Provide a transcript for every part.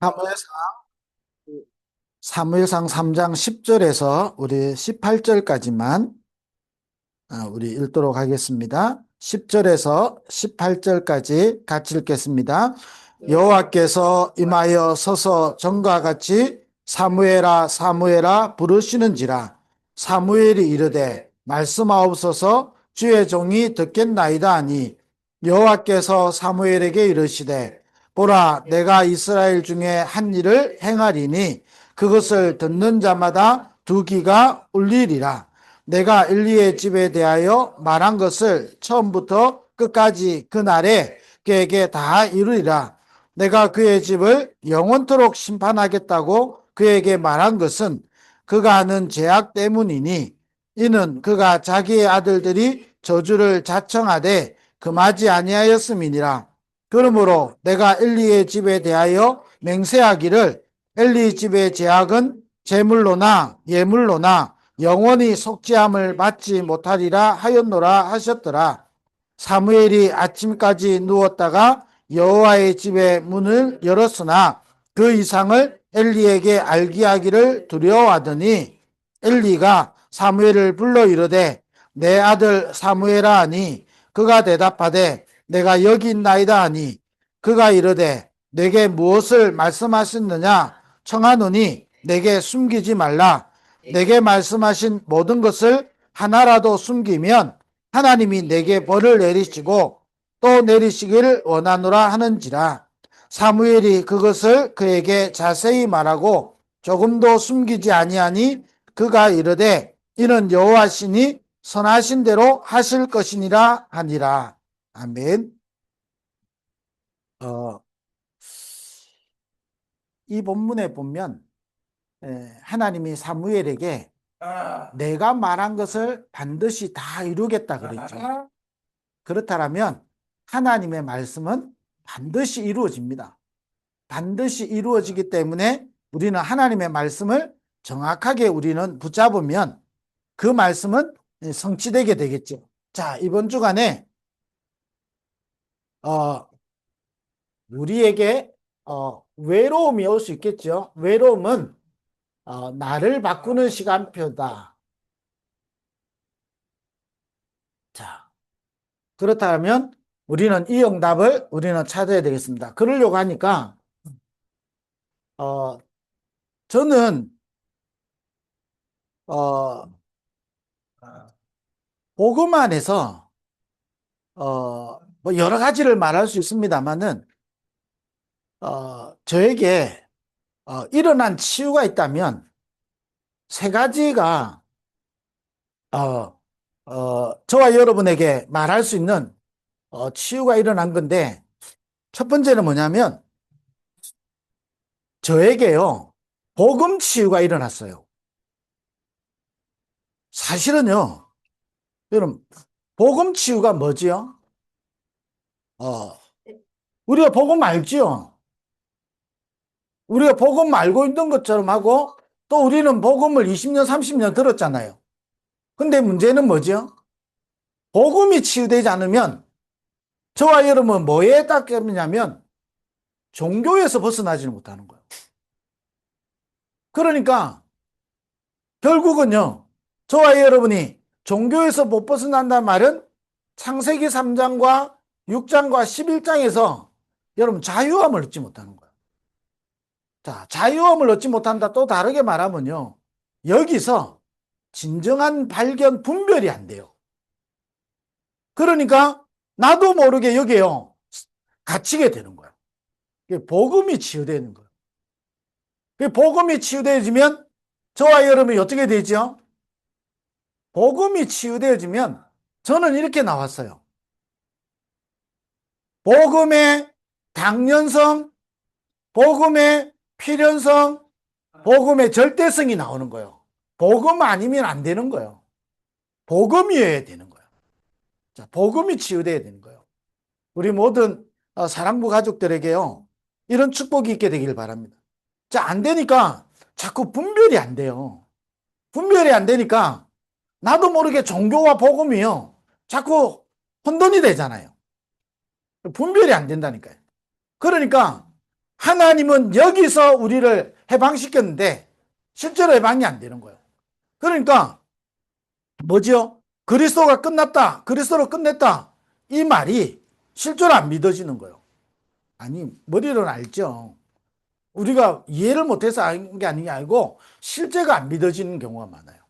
사무엘상, 사무엘상 3장 10절에서 우리 18절까지만 우리 읽도록 하겠습니다. 10절에서 18절까지 같이 읽겠습니다. 여호와께서 임하여 서서 전과 같이 사무엘아 사무엘아 부르시는지라. 사무엘이 이르되 말씀하옵소서 주의 종이 듣겠나이다 하니 여호와께서 사무엘에게 이르시되 보라 내가 이스라엘 중에 한 일을 행하리니 그것을 듣는 자마다 두 귀가 울리리라. 내가 엘리의 집에 대하여 말한 것을 처음부터 끝까지 그날에 그에게 다 이루리라. 내가 그의 집을 영원토록 심판하겠다고 그에게 말한 것은 그가 하는 죄악 때문이니 이는 그가 자기의 아들들이 저주를 자청하되 금하지 아니하였음이니라. 그러므로 내가 엘리의 집에 대하여 맹세하기를 엘리 집의 죄악은 제물로나 예물로나 영원히 속죄함을 받지 못하리라 하였노라 하셨더라. 사무엘이 아침까지 누웠다가 여호와의 집의 문을 열었으나 그 이상을 엘리에게 알게 하기를 두려워하더니 엘리가 사무엘을 불러 이르되 내 아들 사무엘아 하니 그가 대답하되 내가 여기 있나이다 하니 그가 이르되 내게 무엇을 말씀하셨느냐 청하노니 내게 숨기지 말라. 내게 말씀하신 모든 것을 하나라도 숨기면 하나님이 내게 벌을 내리시고 또 내리시기를 원하노라 하는지라. 사무엘이 그것을 그에게 자세히 말하고 조금도 숨기지 아니하니 그가 이르되 이는 여호와시니 선하신 대로 하실 것이니라 하니라. 아멘. 어, 이 본문에 보면 하나님이 사무엘에게 내가 말한 것을 반드시 다 이루겠다 그랬죠. 그렇다면 하나님의 말씀은 반드시 이루어집니다. 반드시 이루어지기 때문에 우리는 하나님의 말씀을 정확하게 우리는 붙잡으면 그 말씀은 성취되게 되겠죠. 자, 이번 주간에 우리에게 외로움이 올 수 있겠죠. 외로움은 나를 바꾸는 시간표다. 자, 그렇다면 우리는 이 응답을 우리는 찾아야 되겠습니다. 그러려고 하니까 저는 어, 복음 안에서 뭐 여러 가지를 말할 수 있습니다만은 저에게 일어난 치유가 있다면 세 가지가 저와 여러분에게 말할 수 있는 치유가 일어난 건데 첫 번째는 뭐냐면 저에게요 복음 치유가 일어났어요. 사실은요 여러분 복음 치유가 뭐지요? 우리가 복음 알지요? 우리가 복음 알고 있는 것처럼 하고 또 우리는 복음을 20년 30년 들었잖아요. 근데 문제는 뭐죠? 복음이 치유되지 않으면 저와 여러분은 뭐에 닦였냐면 종교에서 벗어나지는 못하는 거예요. 그러니까 결국은요 저와 여러분이 종교에서 못 벗어난다는 말은 창세기 3장과 6장과 11장에서 여러분 자유함을 얻지 못하는 거예요. 자, 자유함을 얻지 못한다. 또 다르게 말하면요 여기서 진정한 발견 분별이 안 돼요. 그러니까 나도 모르게 여기에요 갇히게 되는 거예요. 복음이 치유되는 거예요. 복음이 치유되어지면 저와 여러분이 어떻게 되죠? 복음이 치유되어지면 저는 이렇게 나왔어요. 복음의 당연성, 복음의 필연성, 복음의 절대성이 나오는 거예요. 복음 아니면 안 되는 거예요. 복음이어야 되는 거예요. 자, 복음이 치유돼야 되는 거예요. 우리 모든 사랑부 가족들에게요. 이런 축복이 있게 되길 바랍니다. 자, 안 되니까 자꾸 분별이 안 돼요. 분별이 안 되니까 나도 모르게 종교와 복음이요. 자꾸 혼돈이 되잖아요. 분별이 안 된다니까요. 그러니까 하나님은 여기서 우리를 해방시켰는데 실제로 해방이 안 되는 거예요. 그러니까 뭐죠? 그리스도가 끝났다. 그리스도로 끝냈다. 이 말이 실제로 안 믿어지는 거예요. 아니, 머리로는 알죠. 우리가 이해를 못해서 하는 게 아니고 실제가 안 믿어지는 경우가 많아요.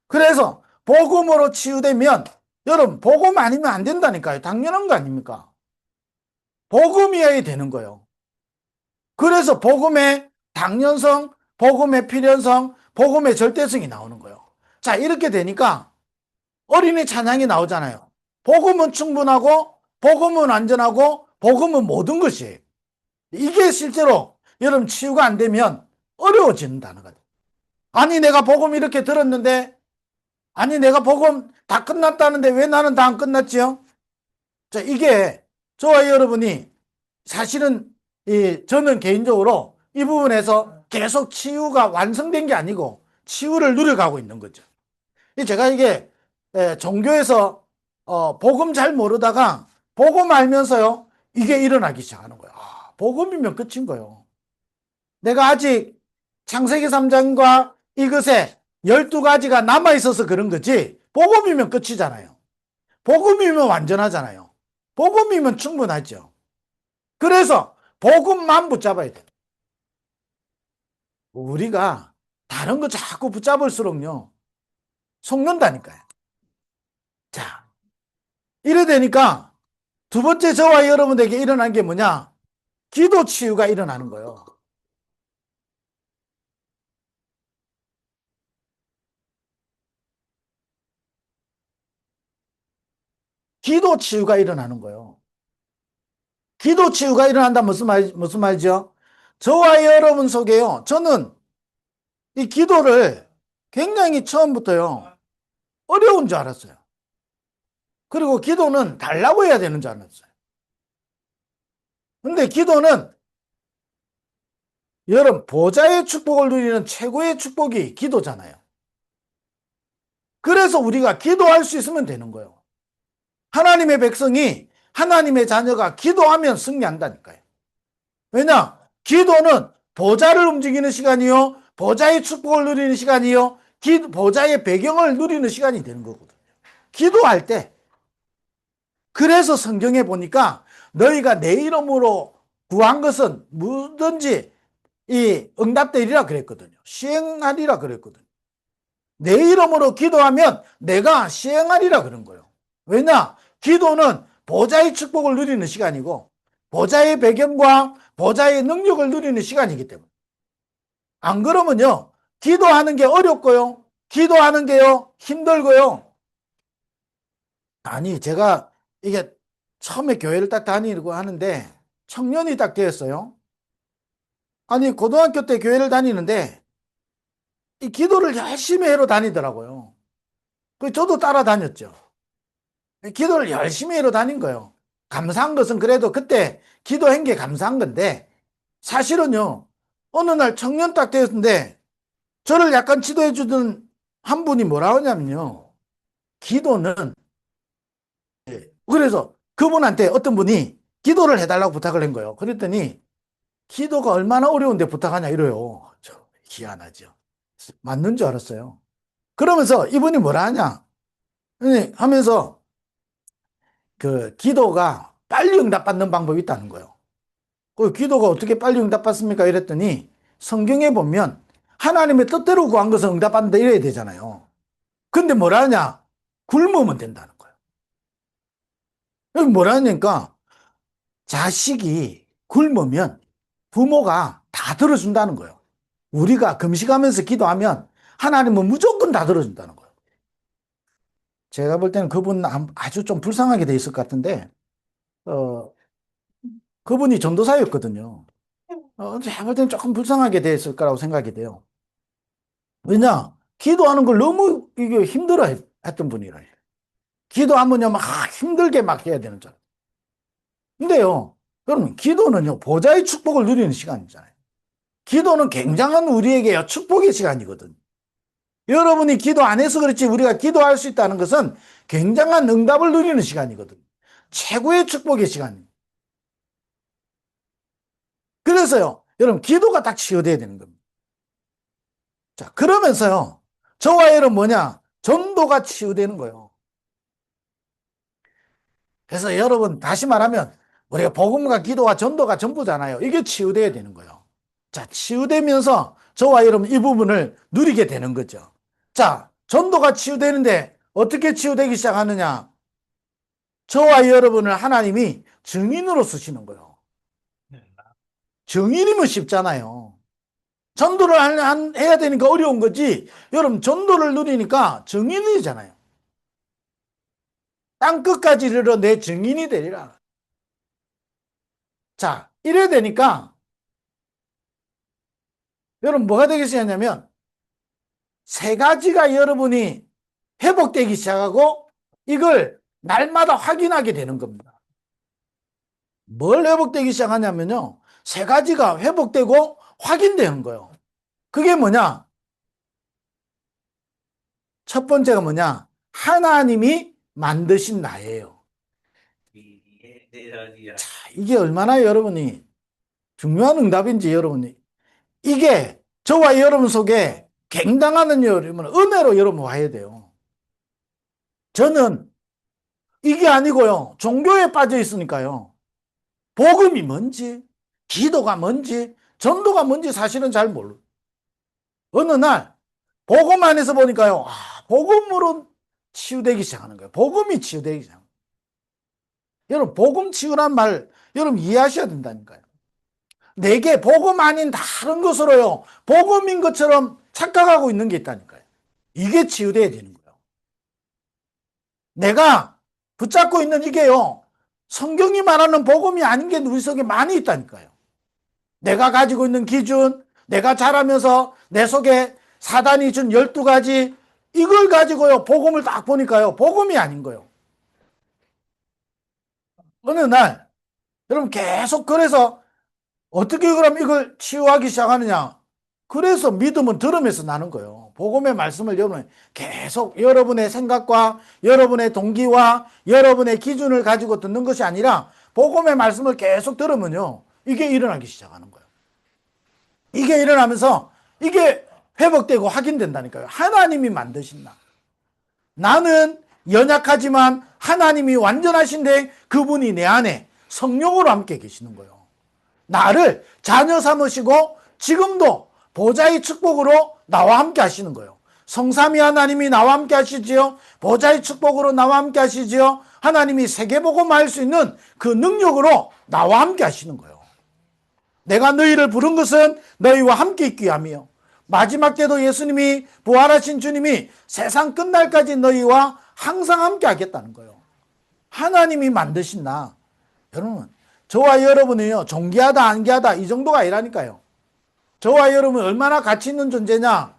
그래서 복음으로 치유되면 여러분 복음 아니면 안 된다니까요. 당연한 거 아닙니까? 복음이어야 되는 거예요. 그래서 복음의 당연성, 복음의 필연성, 복음의 절대성이 나오는 거예요. 자, 이렇게 되니까 어린이 찬양이 나오잖아요. 복음은 충분하고 복음은 완전하고 복음은 모든 것이에요. 이게 실제로 여러분 치유가 안 되면 어려워지는 단어가 돼요. 아니 내가 복음 이렇게 들었는데 아니 내가 복음 다 끝났다는데 왜 나는 다 안 끝났지요? 자, 이게 저와 여러분이 사실은 저는 개인적으로 이 부분에서 계속 치유가 완성된 게 아니고 치유를 누려가고 있는 거죠. 제가 이게 종교에서 복음 잘 모르다가 복음 알면서요 이게 일어나기 시작하는 거예요. 아, 복음이면 끝인 거예요. 내가 아직 창세기 3장과 이것에 12가지가 남아있어서 그런 거지 복음이면 끝이잖아요. 복음이면 완전하잖아요. 복음이면 충분하죠. 그래서 복음만 붙잡아야 돼요. 우리가 다른 거 자꾸 붙잡을수록요 속는다니까요. 자, 이래 되니까 두 번째 저와 여러분에게 일어난 게 뭐냐? 기도 치유가 일어나는 거예요. 기도 치유가 일어나는 거예요. 기도 치유가 일어난다 무슨 말이죠? 저와 여러분 속에요. 저는 이 기도를 굉장히 처음부터요. 어려운 줄 알았어요. 그리고 기도는 달라고 해야 되는 줄 알았어요. 근데 기도는 여러분 보좌의 축복을 누리는 최고의 축복이 기도잖아요. 그래서 우리가 기도할 수 있으면 되는 거예요. 하나님의 백성이 하나님의 자녀가 기도하면 승리한다니까요. 왜냐? 기도는 보좌를 움직이는 시간이요. 보좌의 축복을 누리는 시간이요. 보좌의 배경을 누리는 시간이 되는 거거든요. 기도할 때. 그래서 성경에 보니까 너희가 내 이름으로 구한 것은 뭐든지 응답되리라 그랬거든요. 시행하리라 그랬거든요. 내 이름으로 기도하면 내가 시행하리라 그런 거예요. 왜냐? 기도는 보좌의 축복을 누리는 시간이고 보좌의 배경과 보좌의 능력을 누리는 시간이기 때문에. 안 그러면요. 기도하는 게 어렵고요. 기도하는 게요. 힘들고요. 아니 제가 이게 처음에 교회를 딱 다니고 하는데 청년이 딱 되었어요. 아니 고등학교 때 교회를 다니는데 이 기도를 열심히 해로 다니더라고요. 그 저도 따라다녔죠. 기도를 열심히 해로 다닌 거예요. 감사한 것은 그래도 그때 기도한 게 감사한 건데 사실은요. 어느 날 청년 딱 되었는데 저를 약간 지도해 주던 한 분이 뭐라 하냐면요. 기도는 그래서 그분한테 어떤 분이 기도를 해달라고 부탁을 한 거예요. 그랬더니 기도가 얼마나 어려운데 부탁하냐 이래요. 저 희한하죠. 맞는 줄 알았어요. 그러면서 이분이 뭐라 하냐 하면서 그 기도가 빨리 응답받는 방법이 있다는 거예요. 그 기도가 어떻게 빨리 응답받습니까? 이랬더니 성경에 보면 하나님의 뜻대로 구한 것은 응답받는다 이래야 되잖아요. 근데 뭐라 하냐? 굶으면 된다는 거예요. 여기 뭐라 하니까 자식이 굶으면 부모가 다 들어준다는 거예요. 우리가 금식하면서 기도하면 하나님은 무조건 다 들어준다는 거예요. 제가 볼 때는 그분 아주 좀 불쌍하게 돼 있을 것 같은데 어, 그분이 전도사였거든요. 제가 볼 때는 조금 불쌍하게 돼 있을 거라고 생각이 돼요. 왜냐? 기도하는 걸 너무 이게 힘들어 했던 분이라. 기도하면요, 막 힘들게 막 해야 되는 줄. 근데요, 여러분, 기도는요, 보좌의 축복을 누리는 시간이잖아요. 기도는 굉장한 우리에게 축복의 시간이거든. 여러분이 기도 안 해서 그렇지 우리가 기도할 수 있다는 것은 굉장한 응답을 누리는 시간이거든. 최고의 축복의 시간입니다. 그래서요, 여러분, 기도가 딱 치유돼야 되는 겁니다. 자, 그러면서요, 저와 여러분 뭐냐? 전도가 치유되는 거예요. 그래서 여러분, 다시 말하면, 우리가 복음과 기도와 전도가 전부잖아요. 이게 치유돼야 되는 거예요. 자, 치유되면서 저와 여러분 이 부분을 누리게 되는 거죠. 자, 전도가 치유되는데 어떻게 치유되기 시작하느냐? 저와 여러분을 하나님이 증인으로 쓰시는 거예요. 증인이면 쉽잖아요. 전도를 해야 되니까 어려운 거지. 여러분, 전도를 누리니까 증인이잖아요. 땅 끝까지 이르러 내 증인이 되리라. 자, 이래야 되니까 여러분 뭐가 되겠냐면 세 가지가 여러분이 회복되기 시작하고 이걸 날마다 확인하게 되는 겁니다. 뭘 회복되기 시작하냐면요. 세 가지가 회복되고 확인되는 거예요. 그게 뭐냐? 첫 번째가 뭐냐? 하나님이 만드신 나예요. 자, 이게 얼마나 여러분이 중요한 응답인지 여러분이 이게 저와 여러분 속에 갱당하는 여러분 은혜로 여러분 와야 돼요. 저는 이게 아니고요. 종교에 빠져 있으니까요. 복음이 뭔지, 기도가 뭔지, 전도가 뭔지 사실은 잘 몰라요. 어느 날 복음 안에서 보니까요. 복음으로 치유되기 시작하는 거예요. 복음이 치유되기 시작하는 거예요. 여러분 복음 치유란 말 여러분 이해하셔야 된다니까요. 내게 복음 아닌 다른 것으로요. 복음인 것처럼 착각하고 있는 게 있다니까요. 이게 치유돼야 되는 거예요. 내가 붙잡고 있는 이게요. 성경이 말하는 복음이 아닌 게 우리 속에 많이 있다니까요. 내가 가지고 있는 기준, 내가 자라면서 내 속에 사단이 준 12가지 이걸 가지고요. 복음을 딱 보니까요. 복음이 아닌 거예요. 어느 날 여러분 계속 그래서 어떻게 그럼 이걸 치유하기 시작하느냐? 그래서 믿음은 들으면서 나는 거예요. 복음의 말씀을 여러분 계속 여러분의 생각과 여러분의 동기와 여러분의 기준을 가지고 듣는 것이 아니라 복음의 말씀을 계속 들으면요. 이게 일어나기 시작하는 거예요. 이게 일어나면서 이게 회복되고 확인된다니까요. 하나님이 만드신 나. 나는 연약하지만 하나님이 완전하신데 그분이 내 안에 성령으로 함께 계시는 거예요. 나를 자녀 삼으시고 지금도 보좌의 축복으로 나와 함께 하시는 거예요. 성삼위 하나님이 나와 함께 하시지요. 보좌의 축복으로 나와 함께 하시지요. 하나님이 세계복음 할 수 있는 그 능력으로 나와 함께 하시는 거예요. 내가 너희를 부른 것은 너희와 함께 있기 위함이요. 마지막 때도 예수님이 부활하신 주님이 세상 끝날까지 너희와 항상 함께 하겠다는 거예요. 하나님이 만드신 나. 여러분 저와 여러분이요 존귀하다 안귀하다 이 정도가 아니라니까요. 저와 여러분이 얼마나 가치 있는 존재냐.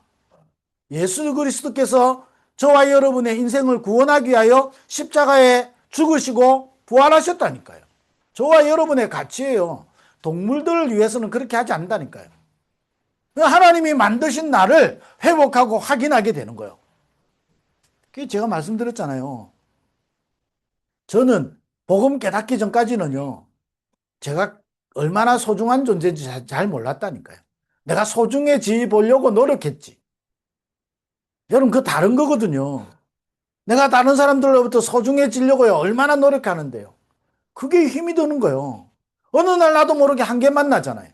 예수 그리스도께서 저와 여러분의 인생을 구원하기 위하여 십자가에 죽으시고 부활하셨다니까요. 저와 여러분의 가치예요. 동물들을 위해서는 그렇게 하지 않는다니까요. 하나님이 만드신 나를 회복하고 확인하게 되는 거예요. 그게 제가 말씀드렸잖아요. 저는 복음 깨닫기 전까지는요. 제가 얼마나 소중한 존재인지 잘 몰랐다니까요. 내가 소중해지 보려고 노력했지. 여러분 그거 다른 거거든요. 내가 다른 사람들로부터 소중해지려고요. 얼마나 노력하는데요. 그게 힘이 드는 거예요. 어느 날 나도 모르게 한계 만나잖아요.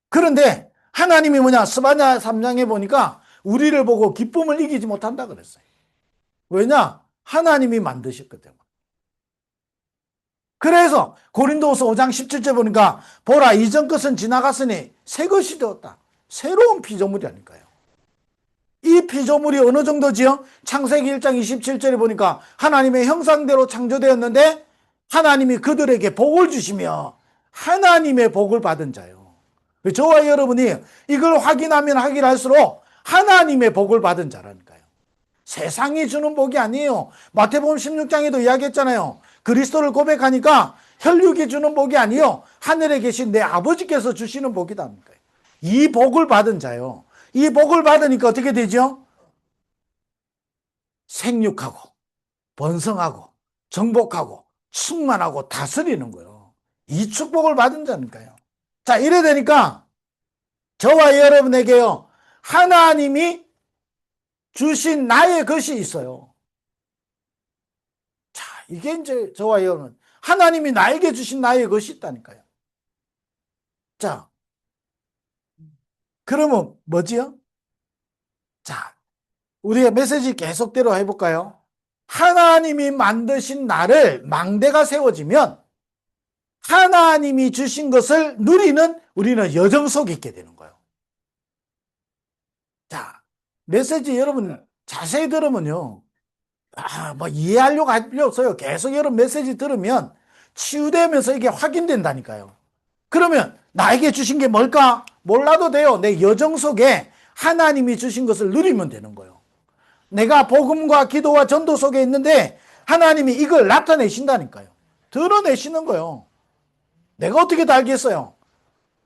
그런데 하나님이 뭐냐 스바냐 3장에 보니까 우리를 보고 기쁨을 이기지 못한다 그랬어요. 왜냐? 하나님이 만드셨거든요. 그래서 고린도후서 5장 17절 보니까 보라 이전 것은 지나갔으니 새 것이 되었다. 새로운 피조물이라니까요. 이 피조물이 어느 정도지요? 창세기 1장 27절에 보니까 하나님의 형상대로 창조되었는데 하나님이 그들에게 복을 주시며 하나님의 복을 받은 자요. 저와 여러분이 이걸 확인하면 확인할수록 하나님의 복을 받은 자라니까요. 세상이 주는 복이 아니에요. 마태복음 16장에도 이야기했잖아요. 그리스도를 고백하니까 혈육이 주는 복이 아니요 하늘에 계신 내 아버지께서 주시는 복이다. 이 복을 받은 자요. 이 복을 받으니까 어떻게 되죠? 생육하고 번성하고 정복하고 충만하고 다스리는 거예요. 이 축복을 받은 자니까요. 자, 이래 되니까 저와 여러분에게요, 하나님이 주신 나의 것이 있어요. 자, 이게 이제 저와 여러분, 하나님이 나에게 주신 나의 것이 있다니까요. 자, 그러면 뭐지요? 자, 우리의 메시지 계속대로 해볼까요? 하나님이 만드신 나를 망대가 세워지면 하나님이 주신 것을 누리는 우리는 여정 속에 있게 되는 거예요. 자, 메시지 여러분 자세히 들으면요. 뭐 이해하려고 할 필요 없어요. 계속 여러분 메시지 들으면 치유되면서 이게 확인된다니까요. 그러면 나에게 주신 게 뭘까? 몰라도 돼요. 내 여정 속에 하나님이 주신 것을 누리면 되는 거예요. 내가 복음과 기도와 전도 속에 있는데 하나님이 이걸 나타내신다니까요. 드러내시는 거예요. 내가 어떻게 다 알겠어요?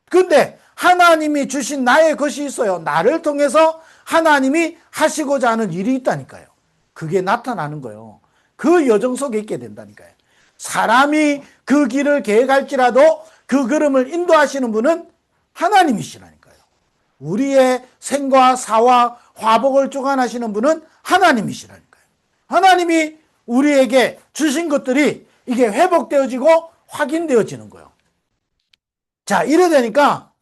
근데 하나님이 주신 나의 것이 있어요. 나를 통해서 하나님이 하시고자 하는 일이 있다니까요. 그게 나타나는 거예요. 그 여정 속에 있게 된다니까요. 사람이 그 길을 계획할지라도 그 걸음을 인도하시는 분은 하나님이시라니까요. 우리의 생과 사와 화복을 주관하시는 분은 하나님이시라니까요. 하나님이 우리에게 주신 것들이 이게 회복되어지고 확인되어지는 거예요. 자, 이래 되니까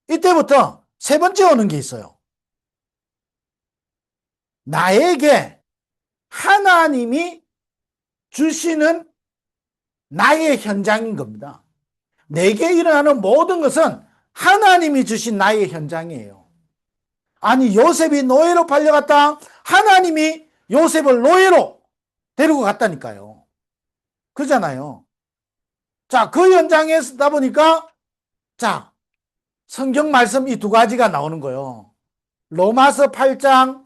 이때부터 세 번째 오는 게 있어요. 나에게 하나님이 주시는 나의 현장인 겁니다. 내게 일어나는 모든 것은 하나님이 주신 나의 현장이에요. 아니, 요셉이 노예로 팔려갔다. 하나님이 요셉을 노예로 데리고 갔다니까요. 그잖아요. 자, 그 현장에 있다 보니까, 자, 성경 말씀 이 두 가지가 나오는 거예요. 로마서 8장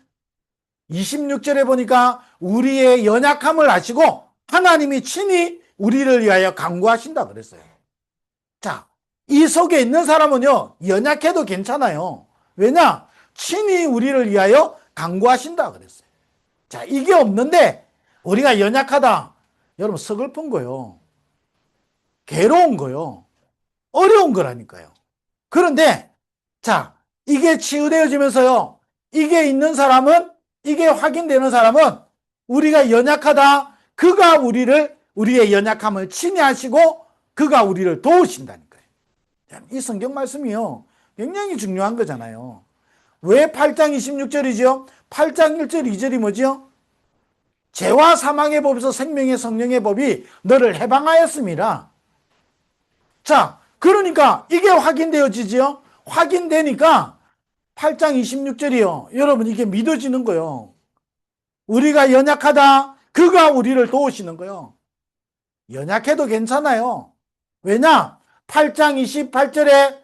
26절에 보니까 우리의 연약함을 아시고 하나님이 친히 우리를 위하여 간구하신다 그랬어요. 자, 이 속에 있는 사람은요, 연약해도 괜찮아요. 왜냐? 친히 우리를 위하여 간구하신다 그랬어요. 자, 이게 없는데 우리가 연약하다. 여러분, 서글픈 거요. 괴로운 거요. 어려운 거라니까요. 그런데 자, 이게 치유되어지면서요, 이게 있는 사람은, 이게 확인되는 사람은 우리가 연약하다. 그가 우리의 연약함을 친히 하시고 그가 우리를 도우신다니까요. 이 성경 말씀이요, 굉장히 중요한 거잖아요. 왜 8장 26절이죠? 8장 1절 2절이 뭐죠? 죄와 사망의 법에서 생명의 성령의 법이 너를 해방하였습니다. 자, 그러니까 이게 확인되어지죠? 확인되니까 8장 26절이요. 여러분, 이게 믿어지는 거예요. 우리가 연약하다. 그가 우리를 도우시는 거예요. 연약해도 괜찮아요. 왜냐? 8장 28절에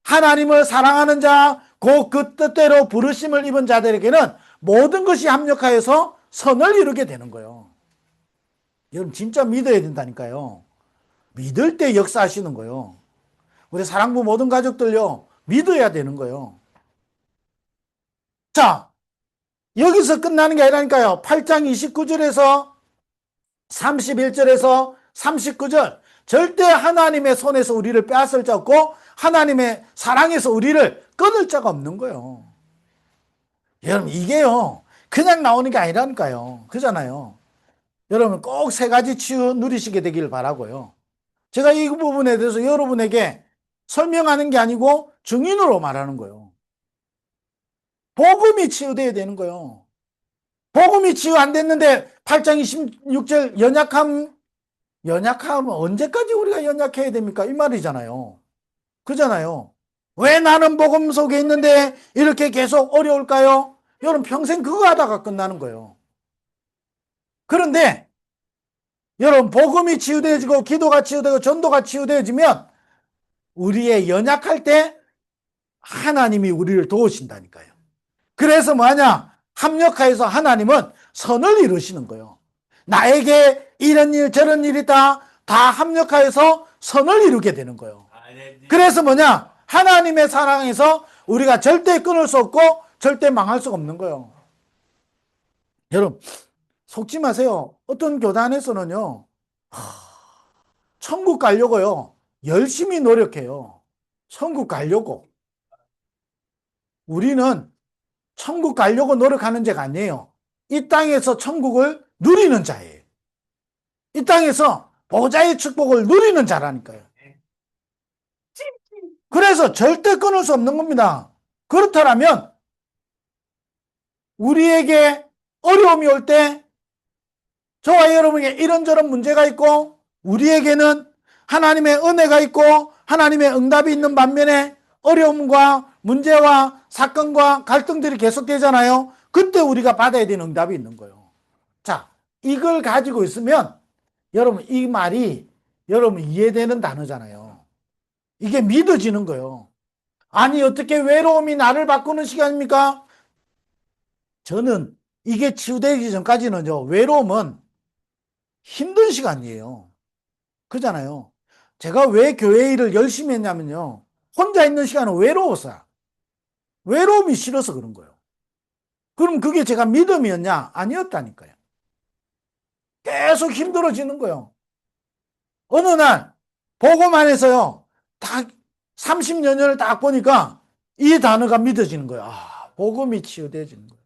하나님을 사랑하는 자, 곧 그 뜻대로 부르심을 입은 자들에게는 모든 것이 합력하여서 선을 이루게 되는 거예요. 여러분, 진짜 믿어야 된다니까요. 믿을 때 역사하시는 거예요. 우리 사랑부 모든 가족들요, 믿어야 되는 거예요. 자, 여기서 끝나는 게 아니라니까요. 8장 29절에서 31절에서 39절, 절대 하나님의 손에서 우리를 빼앗을 자 없고 하나님의 사랑에서 우리를 끊을 자가 없는 거예요. 여러분, 이게요, 그냥 나오는 게 아니라니까요. 그잖아요. 여러분, 꼭 세 가지 치유 누리시게 되길 바라고요. 제가 이 부분에 대해서 여러분에게 설명하는 게 아니고 증인으로 말하는 거예요. 복음이 치유돼야 되는 거예요. 복음이 치유 안 됐는데 8장 26절 연약하면 언제까지 우리가 연약해야 됩니까? 이 말이잖아요. 그잖아요. 왜 나는 복음 속에 있는데 이렇게 계속 어려울까요? 여러분, 평생 그거 하다가 끝나는 거예요. 그런데 여러분, 복음이 치유되어지고 기도가 치유되고 전도가 치유되어지면 우리의 연약할 때 하나님이 우리를 도우신다니까요. 그래서 뭐하냐? 합력하여서 하나님은 선을 이루시는 거예요. 나에게 이런 일 저런 일이 다 합력하여서 선을 이루게 되는 거예요. 그래서 뭐냐? 하나님의 사랑에서 우리가 절대 끊을 수 없고 절대 망할 수가 없는 거예요. 여러분, 속지 마세요. 어떤 교단에서는요, 천국 가려고요, 열심히 노력해요. 천국 가려고. 우리는 천국 가려고 노력하는 자가 아니에요. 이 땅에서 천국을 누리는 자예요. 이 땅에서 보좌의 축복을 누리는 자라니까요. 그래서 절대 끊을 수 없는 겁니다. 그렇다면 우리에게 어려움이 올 때 저와 여러분에게 이런저런 문제가 있고 우리에게는 하나님의 은혜가 있고 하나님의 응답이 있는 반면에 어려움과 문제와 사건과 갈등들이 계속되잖아요. 그때 우리가 받아야 되는 응답이 있는 거예요. 자, 이걸 가지고 있으면 여러분 이 말이 여러분 이해되는 단어잖아요. 이게 믿어지는 거예요. 아니 어떻게 외로움이 나를 바꾸는 시간입니까? 저는 이게 치유되기 전까지는요. 외로움은 힘든 시간이에요. 그잖아요. 제가 왜 교회 일을 열심히 했냐면요. 혼자 있는 시간은 외로웠어요. 외로움이 싫어서 그런 거예요. 그럼 그게 제가 믿음이었냐? 아니었다니까요. 계속 힘들어지는 거예요. 어느 날 복음 안에서요. 딱 30여 년을 딱 보니까 이 단어가 믿어지는 거예요. 아, 복음이 치유되어지는 거예요.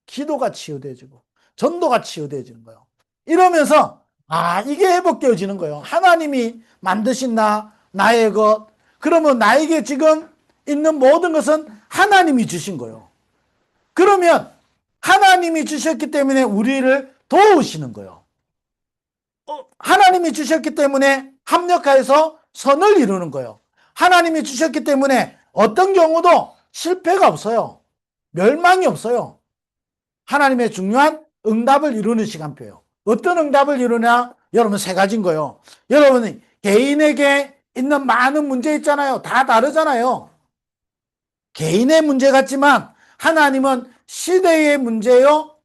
기도가 치유되어지고 전도가 치유되어지는 거예요. 이러면서 아, 이게 회복되어지는 거예요. 하나님이 만드신 나의 것. 그러면 나에게 지금 있는 모든 것은 하나님이 주신 거예요. 그러면 하나님이 주셨기 때문에 우리를 도우시는 거예요. 하나님이 주셨기 때문에 합력하여서 선을 이루는 거예요. 하나님이 주셨기 때문에 어떤 경우도 실패가 없어요. 멸망이 없어요. 하나님의 중요한 응답을 이루는 시간표예요. 어떤 응답을 이루냐? 여러분 세 가지인 거예요. 여러분 개인에게 있는 많은 문제 있잖아요. 다 다르잖아요. 개인의 문제 같지만 하나님은 시대의 문제요.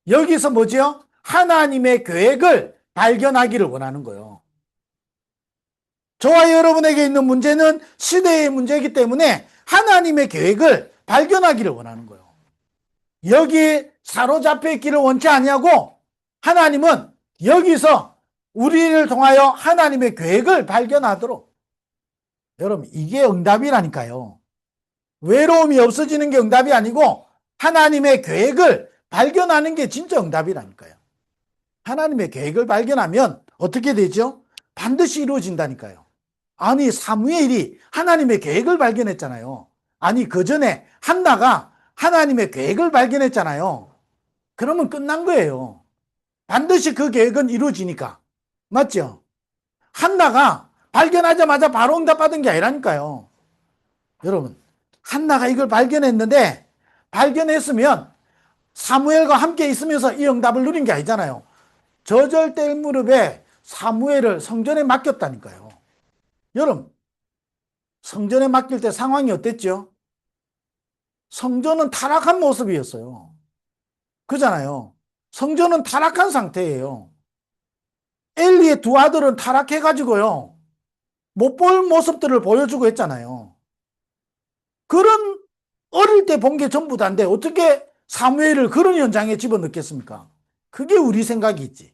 여기서 뭐죠? 하나님의 계획을 발견하기를 원하는 거예요. 저와 여러분에게 있는 문제는 시대의 문제이기 때문에 하나님의 계획을 발견하기를 원하는 거예요. 여기에 사로잡혀 있기를 원치 아니하고 하나님은 여기서 우리를 통하여 하나님의 계획을 발견하도록. 여러분 이게 응답이라니까요. 외로움이 없어지는 게 응답이 아니고 하나님의 계획을 발견하는 게 진짜 응답이라니까요. 하나님의 계획을 발견하면 어떻게 되죠? 반드시 이루어진다니까요. 아니 사무엘이 하나님의 계획을 발견했잖아요. 아니 그 전에 한나가 하나님의 계획을 발견했잖아요. 그러면 끝난 거예요. 반드시 그 계획은 이루어지니까. 맞죠? 한나가 발견하자마자 바로 응답받은 게 아니라니까요. 여러분 한나가 이걸 발견했는데 발견했으면 사무엘과 함께 있으면서 이 응답을 누린 게 아니잖아요. 저절될 무렵에 사무엘을 성전에 맡겼다니까요. 여러분 성전에 맡길 때 상황이 어땠죠? 성전은 타락한 모습이었어요. 그잖아요. 성전은 타락한 상태예요. 엘리의 두 아들은 타락해가지고요. 못 볼 모습들을 보여주고 했잖아요. 그런 어릴 때 본 게 전부 다인데 어떻게 사무엘을 그런 현장에 집어넣겠습니까? 그게 우리 생각이 있지.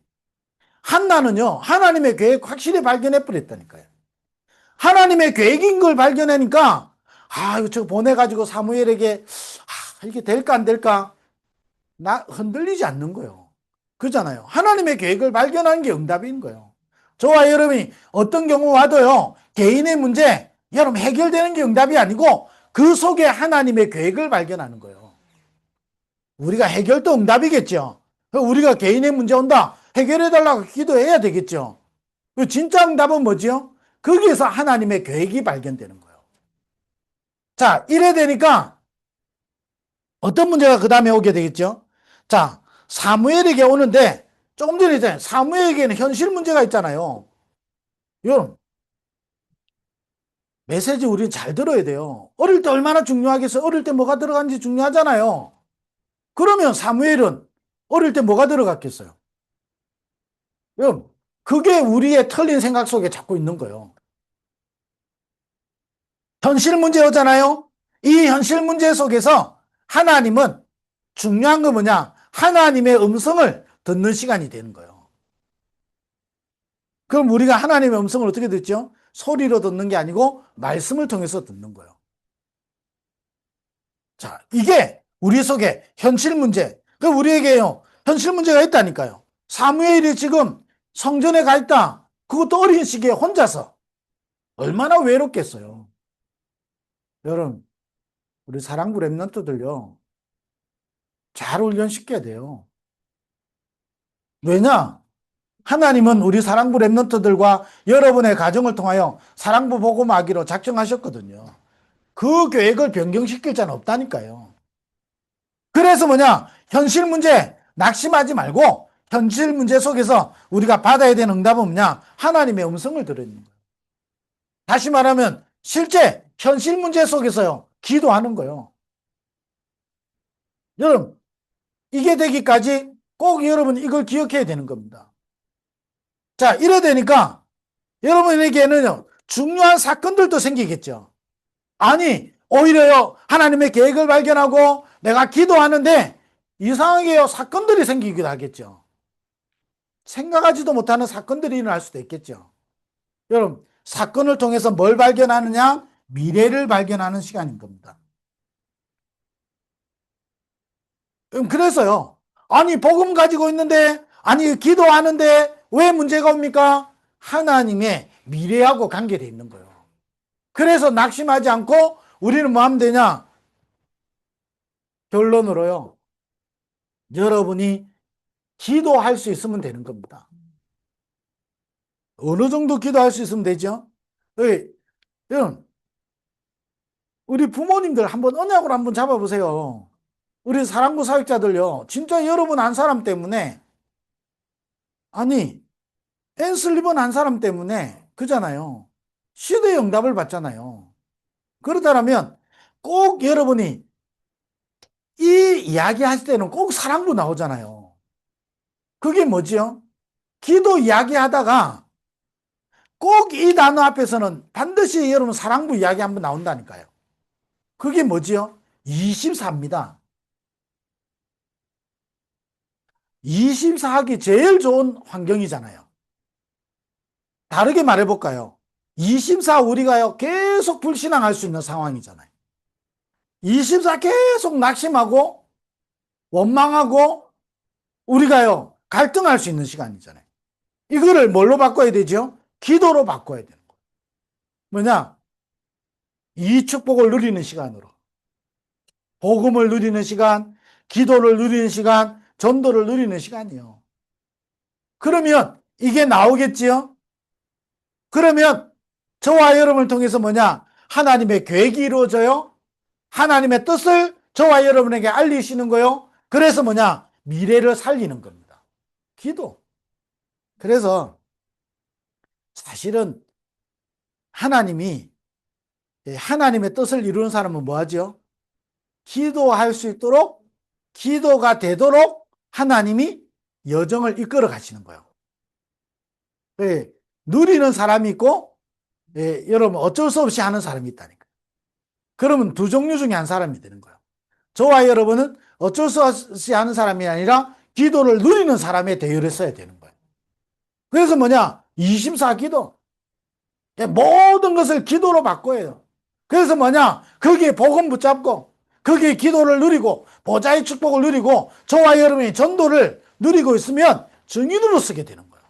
한나는요. 하나님의 계획 확실히 발견해 버렸다니까요. 하나님의 계획인 걸 발견하니까 아 이거 저거 보내가지고 사무엘에게 이게 될까 안 될까 나 흔들리지 않는 거예요. 그렇잖아요. 하나님의 계획을 발견하는 게 응답인 거예요. 저와 여러분이 어떤 경우 와도요. 개인의 문제 여러분 해결되는 게 응답이 아니고 그 속에 하나님의 계획을 발견하는 거예요. 우리가 해결도 응답이겠죠. 우리가 개인의 문제 온다 해결해달라고 기도해야 되겠죠. 진짜 응답은 뭐지요? 거기에서 하나님의 계획이 발견되는 거예요. 자, 이래 되니까 어떤 문제가 그 다음에 오게 되겠죠? 자, 사무엘에게 오는데 조금 전에 있잖아요. 사무엘에게는 현실 문제가 있잖아요. 여러분, 메시지 우리는 잘 들어야 돼요. 어릴 때 얼마나 중요하겠어요? 어릴 때 뭐가 들어간지 중요하잖아요. 그러면 사무엘은 어릴 때 뭐가 들어갔겠어요? 여러분, 그게 우리의 틀린 생각 속에 자꾸 있는 거예요. 현실 문제였잖아요. 이 현실 문제 속에서 하나님은 중요한 거 뭐냐? 하나님의 음성을 듣는 시간이 되는 거예요. 그럼 우리가 하나님의 음성을 어떻게 듣죠? 소리로 듣는 게 아니고 말씀을 통해서 듣는 거예요. 자, 이게 우리 속에 현실 문제. 그 우리에게요, 현실 문제가 있다니까요. 사무엘이 지금 성전에 가 있다. 그것도 어린 시기에 혼자서. 얼마나 외롭겠어요. 여러분, 우리 사랑부 랩런트들요, 잘 훈련시켜야 돼요. 왜냐? 하나님은 우리 사랑부 랩런트들과 여러분의 가정을 통하여 사랑부 복음하기로 작정하셨거든요. 그 계획을 변경시킬 자는 없다니까요. 그래서 뭐냐? 현실 문제 낙심하지 말고 현실 문제 속에서 우리가 받아야 되는 응답은 뭐냐? 하나님의 음성을 들으는 거예요. 다시 말하면 실제 현실 문제 속에서요, 기도하는 거예요. 여러분, 이게 되기까지 꼭 여러분 이걸 기억해야 되는 겁니다. 자, 이래 되니까 여러분에게는요, 중요한 사건들도 생기겠죠. 아니, 오히려요, 하나님의 계획을 발견하고 내가 기도하는데 이상하게요, 사건들이 생기기도 하겠죠. 생각하지도 못하는 사건들이 일어날 수도 있겠죠. 여러분, 사건을 통해서 뭘 발견하느냐? 미래를 발견하는 시간인 겁니다. 그래서요, 아니, 복음 가지고 있는데, 아니, 기도하는데 왜 문제가 옵니까? 하나님의 미래하고 관계되어 있는 거예요. 그래서 낙심하지 않고 우리는 뭐 하면 되냐? 결론으로요, 여러분이 기도할 수 있으면 되는 겁니다. 어느 정도 기도할 수 있으면 되죠? 여러분, 우리 부모님들 한번 언약으로 한번 잡아보세요. 우리 사랑부 사역자들요, 진짜 여러분 한 사람 때문에, 아니, 앤슬리번 한 사람 때문에, 그잖아요. 시대의 응답을 받잖아요. 그렇다면 꼭 여러분이 이 이야기 하실 때는 꼭 사랑부 나오잖아요. 그게 뭐지요? 기도 이야기 하다가 꼭 이 단어 앞에서는 반드시 여러분 사랑부 이야기 한번 나온다니까요. 그게 뭐지요? 24입니다. 24하기 제일 좋은 환경이잖아요. 다르게 말해볼까요? 24 우리가요, 계속 불신앙할 수 있는 상황이잖아요. 24 계속 낙심하고 원망하고 우리가요, 갈등할 수 있는 시간이잖아요. 이거를 뭘로 바꿔야 되죠? 기도로 바꿔야 되는 거예요. 뭐냐? 이 축복을 누리는 시간으로. 복음을 누리는 시간, 기도를 누리는 시간, 전도를 누리는 시간이요. 그러면 이게 나오겠지요? 그러면 저와 여러분을 통해서 뭐냐? 하나님의 계획이 이루어져요. 하나님의 뜻을 저와 여러분에게 알리시는 거요. 그래서 뭐냐? 미래를 살리는 겁니다. 기도. 그래서 사실은 하나님이 하나님의 뜻을 이루는 사람은 뭐 하죠? 기도할 수 있도록, 기도가 되도록 하나님이 여정을 이끌어 가시는 거예요. 예, 누리는 사람이 있고, 예, 여러분 어쩔 수 없이 하는 사람이 있다니까. 그러면 두 종류 중에 한 사람이 되는 거예요. 저와 여러분은 어쩔 수 없이 하는 사람이 아니라 기도를 누리는 사람의 대열에 서야 되는 거예요. 그래서 뭐냐? 24 기도. 모든 것을 기도로 바꿔요. 그래서 뭐냐? 거기에 복음 붙잡고, 거기에 기도를 누리고, 보좌의 축복을 누리고, 저와 여러분이 전도를 누리고 있으면 증인으로 쓰게 되는 거예요.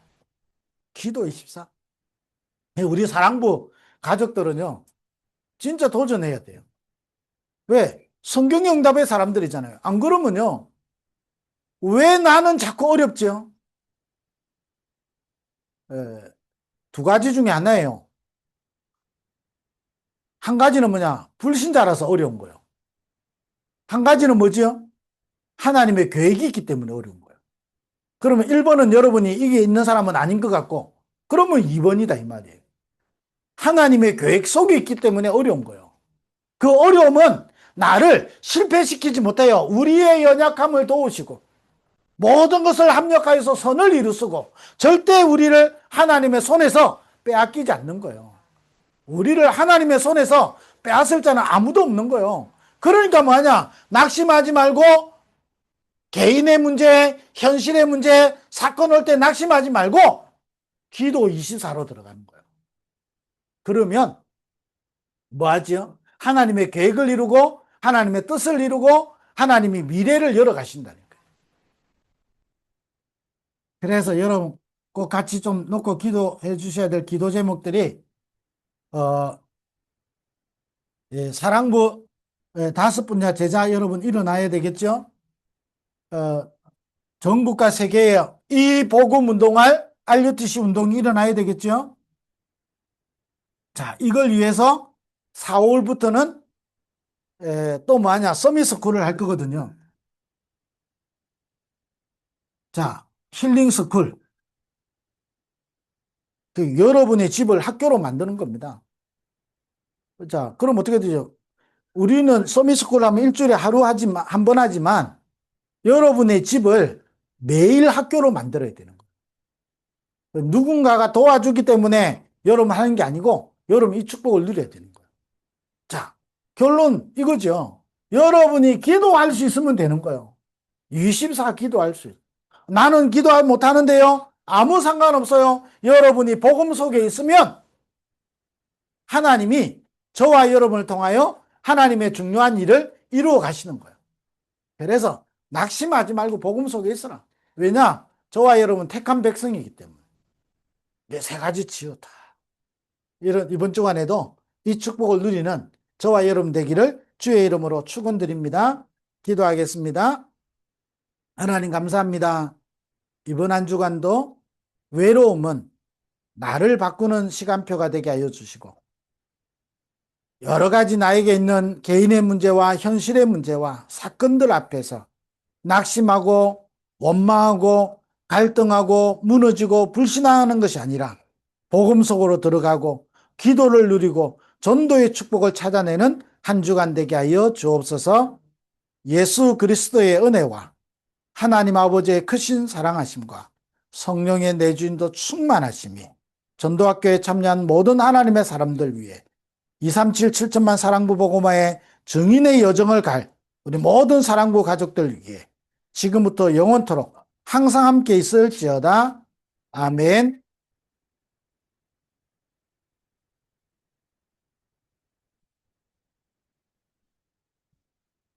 기도 24. 우리 사랑부 가족들은요, 진짜 도전해야 돼요. 왜? 성경의 응답의 사람들이잖아요. 안 그러면요, 왜 나는 자꾸 어렵죠? 두 가지 중에 하나예요. 한 가지는 뭐냐? 불신자라서 어려운 거예요. 한 가지는 뭐지요? 하나님의 계획이 있기 때문에 어려운 거예요. 그러면 1번은 여러분이 이게 있는 사람은 아닌 것 같고, 그러면 2번이다 이 말이에요. 하나님의 계획 속에 있기 때문에 어려운 거예요. 그 어려움은 나를 실패시키지 못해요. 우리의 연약함을 도우시고 모든 것을 합력하여서 선을 이루시고 절대 우리를 하나님의 손에서 빼앗기지 않는 거예요. 우리를 하나님의 손에서 빼앗을 자는 아무도 없는 거예요. 그러니까 뭐하냐? 낙심하지 말고 개인의 문제, 현실의 문제, 사건 올 때 낙심하지 말고 기도 24로 들어가는 거예요. 그러면 뭐 하죠? 하나님의 계획을 이루고 하나님의 뜻을 이루고 하나님이 미래를 열어가신다는 거예요. 그래서 여러분 꼭 같이 좀 놓고 기도해 주셔야 될 기도 제목들이 어, 사랑부 다섯 분야 제자 여러분 일어나야 되겠죠? 어, 전국과 세계에 이 복음 운동할 RUTC 운동이 일어나야 되겠죠? 자, 이걸 위해서 4월부터는 또 뭐하냐? 서밋스쿨을 할 거거든요. 자, 힐링스쿨. 여러분의 집을 학교로 만드는 겁니다. 자, 그럼 어떻게 되죠? 우리는 서밋스쿨 하면 일주일에 하루 하지만, 한 번 하지만 여러분의 집을 매일 학교로 만들어야 되는 거예요. 누군가가 도와주기 때문에 여러분 하는 게 아니고 여러분 이 축복을 누려야 되는 거예요. 자, 결론 이거죠. 여러분이 기도할 수 있으면 되는 거예요. 24 기도할 수 있어요. 나는 기도 못하는데요. 아무 상관없어요. 여러분이 복음 속에 있으면 하나님이 저와 여러분을 통하여 하나님의 중요한 일을 이루어 가시는 거예요. 그래서 낙심하지 말고 복음 속에 있으라. 왜냐? 저와 여러분 택한 백성이기 때문에. 이게 세 가지 치유다. 이번 주간에도 이 축복을 누리는 저와 여러분 되기를 주의 이름으로 축원드립니다. 기도하겠습니다. 하나님 감사합니다. 이번 한 주간도 외로움은 나를 바꾸는 시간표가 되게 하여 주시고 여러 가지 나에게 있는 개인의 문제와 현실의 문제와 사건들 앞에서 낙심하고 원망하고 갈등하고 무너지고 불신앙하는 것이 아니라 복음 속으로 들어가고 기도를 누리고 전도의 축복을 찾아내는 한 주간 되게 하여 주옵소서. 예수 그리스도의 은혜와 하나님 아버지의 크신 사랑하심과 성령의 내주인도 충만하심이 전도학교에 참여한 모든 하나님의 사람들 위해 237 7천만 사랑부 복음화의 증인의 여정을 갈 우리 모든 사랑부 가족들 위해 지금부터 영원토록 항상 함께 있을지어다. 아멘.